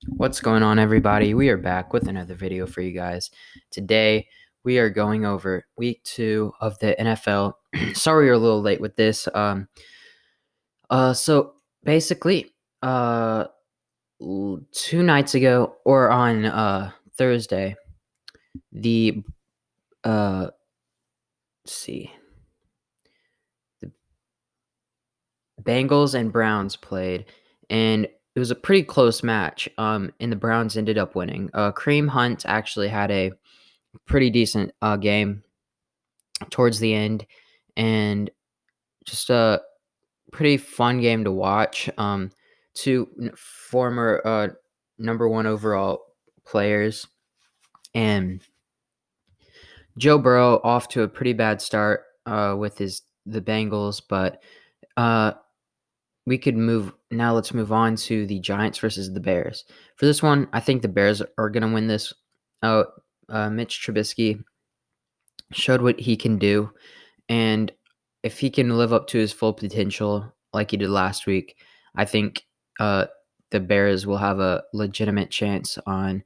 What's going on, everybody? We are back with another video for you guys. Today, we are going over week 2 of the NFL. Sorry we're a little late with this. So basically, uh, 2 nights ago, or on Thursday, the let's see, the Bengals and Browns played, and it was a pretty close match. And the Browns ended up winning. Kareem Hunt actually had a pretty decent game towards the end, and just a pretty fun game to watch. Two former number one overall players, and Joe Burrow off to a pretty bad start with the Bengals, but uh, we could move now. Let's move on to the Giants versus the Bears. For this one, I think the Bears are going to win this. Uh, Mitch Trubisky showed what he can do. And if he can live up to his full potential like he did last week, I think uh, the Bears will have a legitimate chance on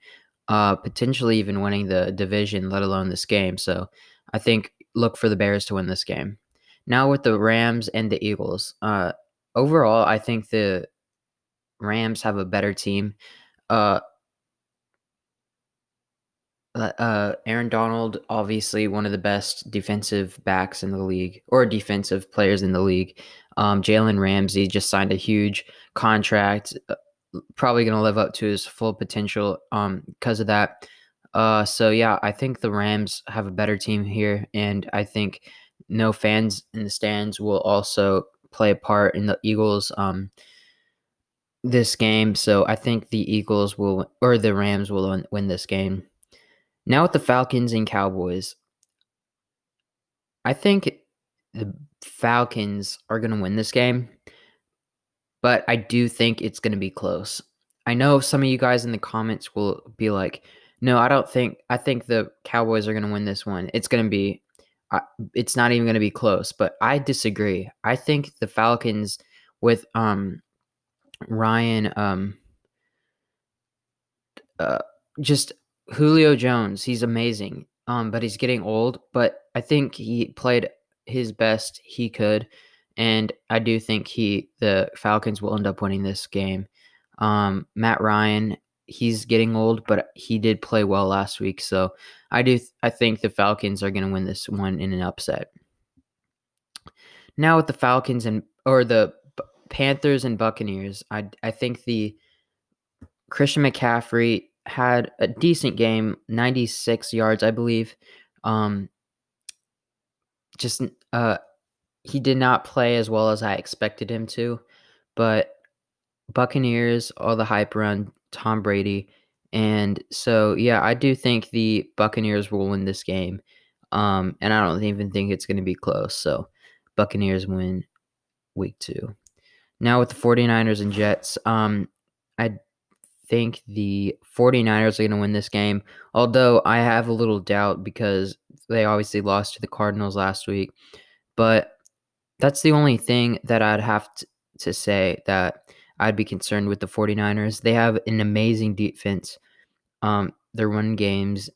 potentially even winning the division, let alone this game. So I think look for the Bears to win this game. Now with the Rams and the Eagles, overall, I think the Rams have a better team. Uh, Aaron Donald, obviously one of the best defensive backs in the league, or defensive players in the league. Jalen Ramsey just signed a huge contract, probably going to live up to his full potential because of that. So yeah, I think the Rams have a better team here, and I think no fans in the stands will also play a part in the Eagles this game. So I think the Eagles will, or the Rams will win this game. Now with the Falcons and Cowboys, I think the Falcons are going to win this game, but I do think it's going to be close. I know some of you guys in the comments will be like, "No, I don't think. I think the Cowboys are going to win this one. It's going to be, it's not even going to be close." But I disagree. I think the Falcons with Ryan, uh, just Julio Jones, he's amazing. But he's getting old. But I think he played his best he could, and I do think the Falcons will end up winning this game. Matt Ryan, he's getting old, but he did play well last week, so I think the Falcons are going to win this one in an upset. Now with the Falcons and or the Panthers and Buccaneers, I think the Christian McCaffrey had a decent game, 96 yards, I believe. Um, just he did not play as well as I expected him to, but Buccaneers, all the hype around Tom Brady, and so yeah, I do think the Buccaneers will win this game. And I don't even think it's going to be close. So Buccaneers win week 2. Now with the 49ers and Jets, I think the 49ers are going to win this game, although I have a little doubt because they obviously lost to the Cardinals last week. But that's the only thing that I'd have to say that I'd be concerned with the 49ers. They have an amazing defense. Their run games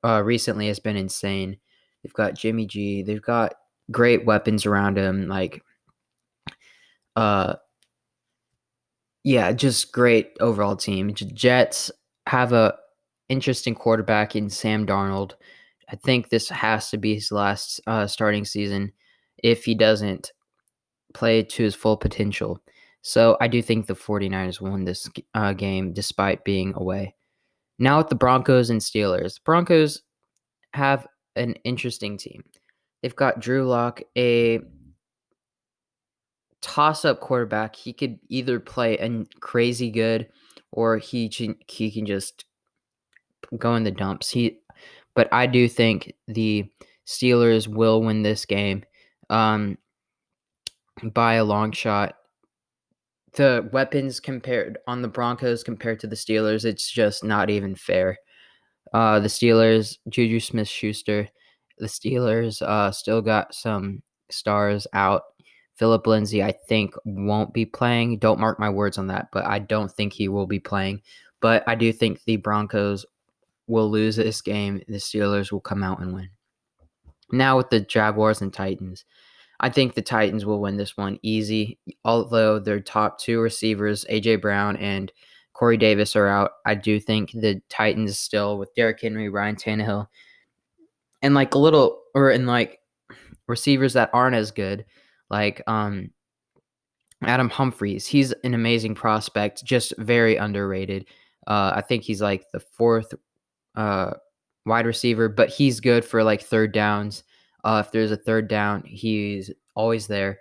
recently has been insane. They've got Jimmy G. They've got great weapons around him, like uh yeah, just great overall team. Jets have a interesting quarterback in Sam Darnold. I think this has to be his last starting season if he doesn't play to his full potential. So I do think the 49ers will win this game despite being away. Now with the Broncos and Steelers. Broncos have an interesting team. They've got Drew Lock, a toss-up quarterback. He could either play crazy good or he can just go in the dumps. But I do think the Steelers will win this game by a long shot. The weapons compared on the Broncos compared to the Steelers, it's just not even fair. The Steelers, Juju Smith-Schuster, the Steelers still got some stars out Philip Lindsay, I think, won't be playing. Don't mark my words on that, but I don't think he will be playing. But I do think the Broncos will lose this game. The Steelers will come out and win. Now with the Jaguars and Titans, I think the Titans will win this one easy. Although their top two receivers, A.J. Brown and Corey Davis, are out, I do think the Titans still, with Derrick Henry, Ryan Tannehill, and like receivers that aren't as good, like Adam Humphries. He's an amazing prospect, just very underrated. I think he's like the fourth wide receiver, but he's good for like third downs. If there's a third down, he's always there.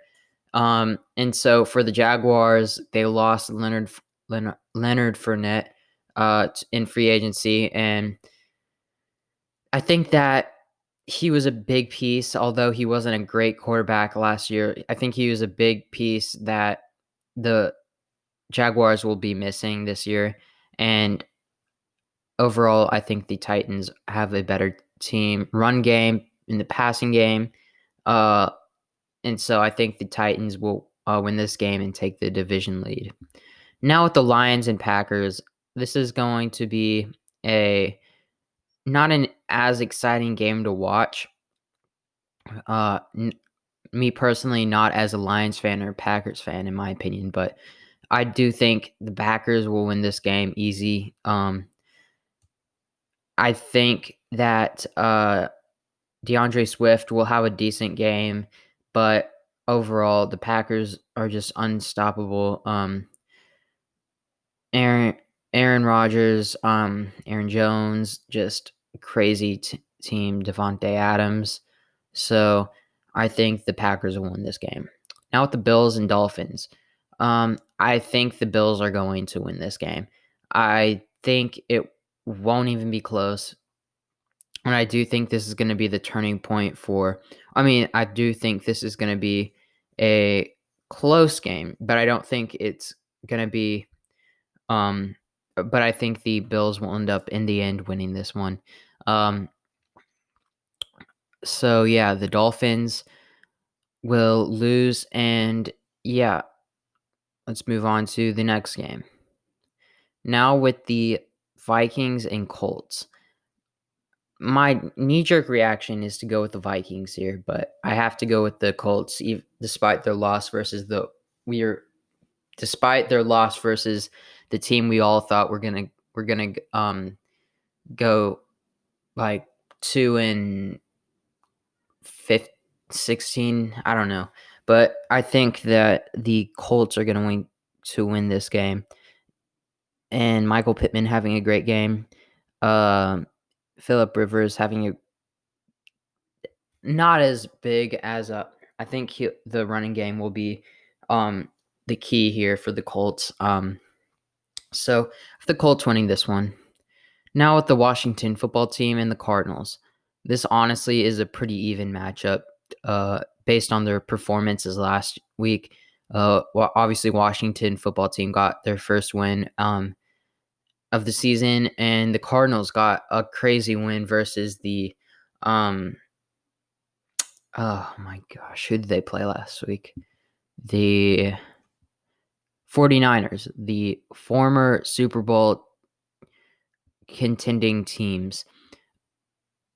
And so for the Jaguars, they lost Leonard Fournette in free agency, and I think that he was a big piece, although he wasn't a great quarterback last year. I think he was a big piece that the Jaguars will be missing this year. And overall, I think the Titans have a better team run game in the passing game. And so I think the Titans will win this game and take the division lead. Now with the Lions and Packers, this is going to be a not an as exciting game to watch. Me personally, not as a Lions fan or Packers fan, in my opinion, but I do think the Packers will win this game easy. I think that DeAndre Swift will have a decent game, but overall, the Packers are just unstoppable. Aaron Aaron Rodgers, Aaron Jones, just crazy team. Devontae Adams. So I think the Packers will win this game. Now with the Bills and Dolphins, I think the Bills are going to win this game. I think it won't even be close. And I do think this is going to be the turning point I do think this is going to be a close game, but I don't think it's going to be, but I think the Bills will end up in the end winning this one. So yeah, the Dolphins will lose, and yeah, let's move on to the next game. Now with the Vikings and Colts. My knee-jerk reaction is to go with the Vikings here, but I have to go with the Colts, despite their loss versus the team we all thought we're gonna go like 2-16. I don't know, but I think that the Colts are gonna win this game, and Michael Pittman having a great game. Philip Rivers having a not as big as I think the running game will be the key here for the Colts. So the Colts winning this one. Now with the Washington football team and the Cardinals, this honestly is a pretty even matchup based on their performances last week. Obviously, Washington football team got their first win of the season, and the Cardinals got a crazy win versus the oh my gosh, who did they play last week? The 49ers, the former Super Bowl contending teams.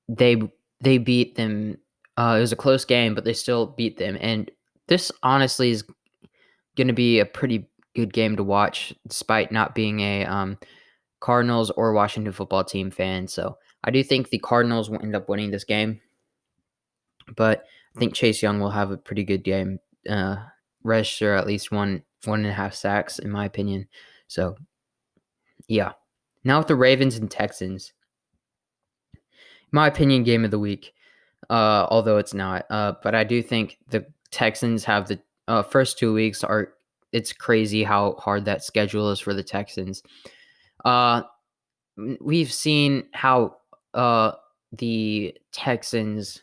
They beat them. It was a close game, but they still beat them. And this honestly is going to be a pretty good game to watch, despite not being a Cardinals or Washington football team fan. So I do think the Cardinals will end up winning this game. But I think Chase Young will have a pretty good game. Register at least 1.5 sacks, in my opinion. So, yeah. Now with the Ravens and Texans. My opinion, game of the week. Although it's not. But I do think the Texans have the first 2 weeks are. It's crazy how hard that schedule is for the Texans. We've seen how the Texans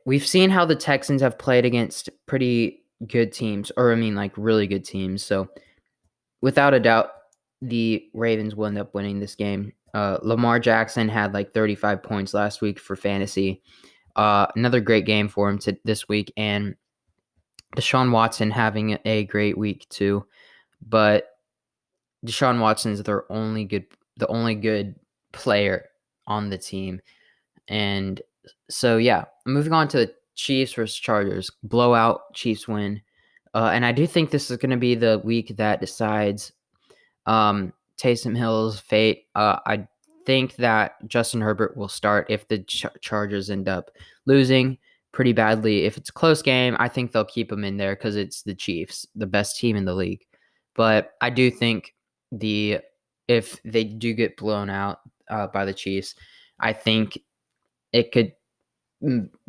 we've seen how the Texans have played against pretty good teams, like really good teams. So without a doubt, the Ravens will end up winning this game. Lamar Jackson had like 35 points last week for fantasy. Another great game for him this week, and Deshaun Watson having a great week too. But Deshaun Watson is the only good player on the team. And so, yeah, moving on to the Chiefs versus Chargers. Blowout, Chiefs win. And I do think this is going to be the week that decides Taysom Hill's fate. I think that Justin Herbert will start if the Chargers end up losing pretty badly. If it's a close game, I think they'll keep him in there because it's the Chiefs, the best team in the league. But I do think if they do get blown out by the Chiefs, I think it could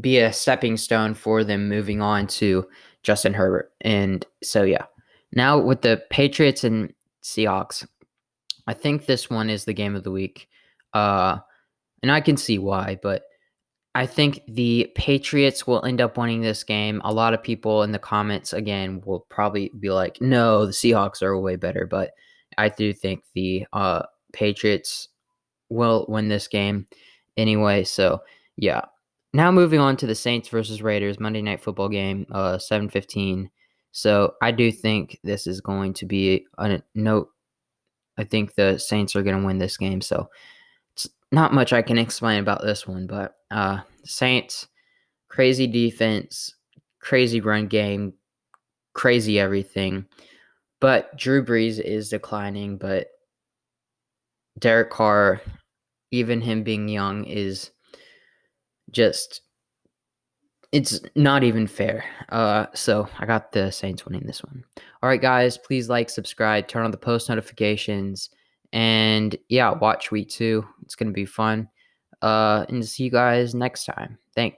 be a stepping stone for them moving on to Justin Herbert. And so, yeah. Now with the Patriots and Seahawks, I think this one is the game of the week. And I can see why, but I think the Patriots will end up winning this game. A lot of people in the comments, again, will probably be like, no, the Seahawks are way better. But I do think the Patriots will win this game anyway. So, yeah. Now moving on to the Saints versus Raiders Monday Night Football game, 7:15. So I do think this is going to be a note. I think the Saints are going to win this game. So it's not much I can explain about this one, but Saints, crazy defense, crazy run game, crazy everything. But Drew Brees is declining, but Derek Carr, even him being young, is just it's not even fair. So I got the Saints winning this one. All right, guys, please like, subscribe, turn on the post notifications, and yeah, watch week 2. It's gonna be fun. And see you guys next time. Thanks.